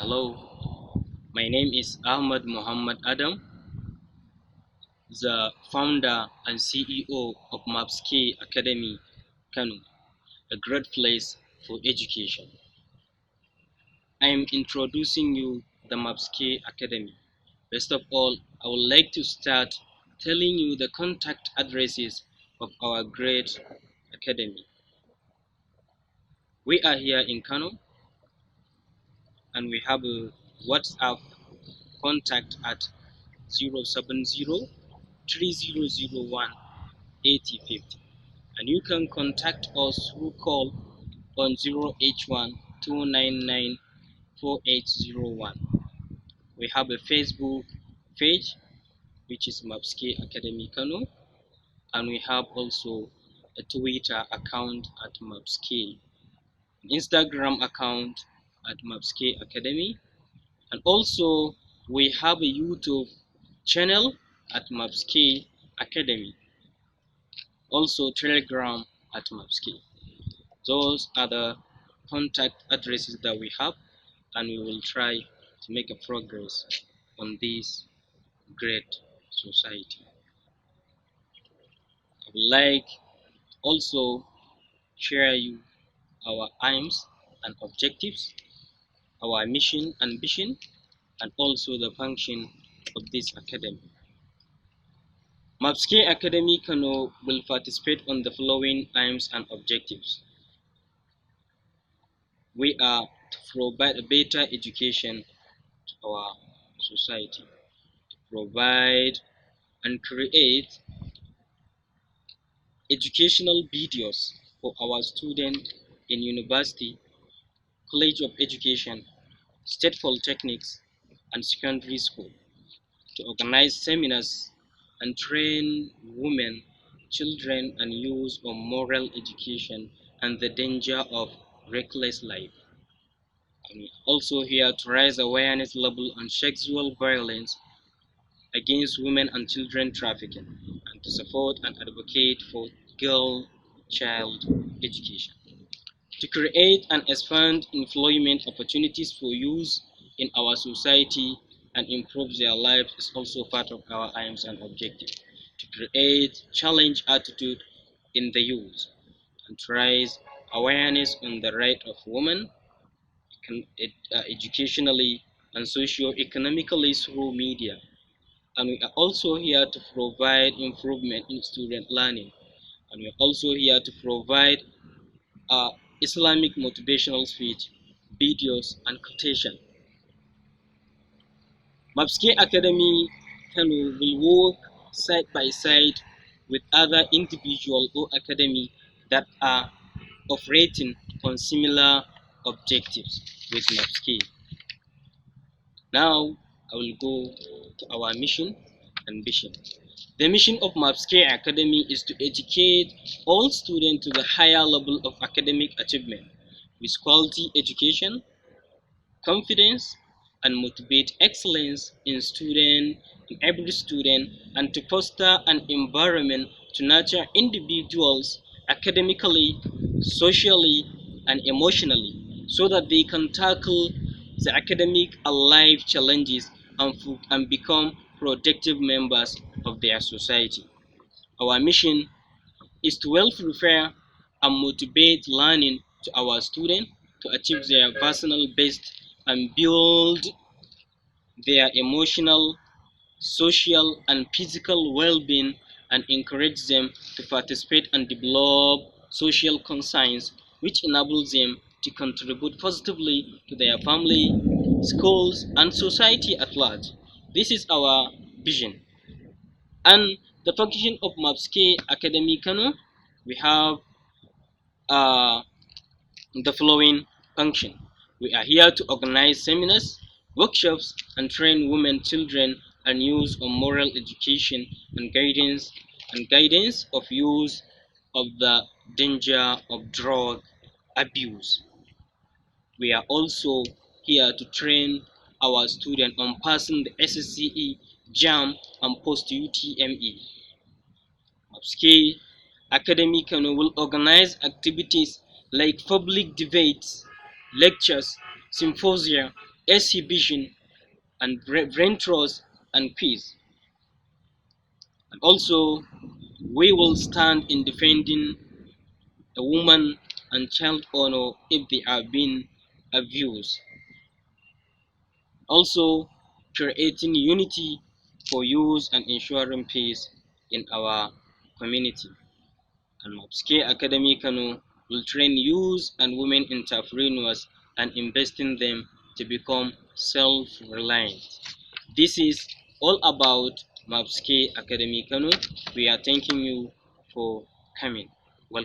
Hello, my name is Ahmad Muhammad Adam, the founder and CEO of Maffzz-K Academy, Kano, a great place for education. I am introducing you the Maffzz-K Academy. First of all, I would like to start telling you the contact addresses of our great academy. We are here in Kano and we have a WhatsApp contact at 070 3001 8050, and you can contact us through call on 081 299 4801. We have a Facebook page which is Maffzz-K Academy Kano, and we have also a Twitter account at Maffzz-K, an Instagram account at Maffzz-K Academy, and also we have a YouTube channel at Maffzz-K Academy, also Telegram at Maffzz-K. Those are the contact addresses that we have, and we will try to make a progress on this great society. I would like also share you our aims and objectives, our mission and vision, and also the function of this academy. Maffzz-K Academy Kano will participate on the following aims and objectives. We are to provide a better education to our society, to provide and create educational videos for our students in university, college of education, state polytechnics, and secondary school, to organize seminars and train women, children, and youth on moral education and the danger of reckless life. I'm also here to raise awareness level on sexual violence against women and children trafficking, and to support and advocate for girl-child education, to create and expand employment opportunities for youth in our society and improve their lives is also part of our aims and objectives, to create challenge attitude in the youth and to raise awareness on the right of women educationally and socio-economically through media. And we are also here to provide improvement in student learning, and we are also here to provide Islamic motivational speech, videos, and quotation. Maffzz-K Academy Kano will work side by side with other individual or academy that are operating on similar objectives with Maffzz-K. Now, I will go to our mission and vision. The mission of Maffzz-K Academy is to educate all students to the higher level of academic achievement with quality education, confidence, and motivate excellence in every student, and to foster an environment to nurture individuals academically, socially, and emotionally so that they can tackle the academic and life challenges and become productive members of their society. Our mission is to well prepare and motivate learning to our students to achieve their personal best and build their emotional, social, and physical well-being, and encourage them to participate and develop social conscience, which enables them to contribute positively to their family, schools, and society at large. This is our vision. And the function of Maffzz-K Academy Kano, we have uh, the following function. We are here to organize seminars, workshops, and train women, children, and youth on moral education and guidance of use of the danger of drug abuse. We are also here to train our students on passing the SSCE, JAM, and post-UTME. Maffzz-K Academy Kano will organize activities like public debates, lectures, symposia, exhibition, and brain trust and peace. And also, we will stand in defending a woman and child honor if they are being abused. Also, creating unity for youth and ensuring peace in our community. And Maffzz-K Academy Kano will train youth and women entrepreneurs and invest in them to become self-reliant. This is all about Maffzz-K Academy Kano. We are thanking you for coming.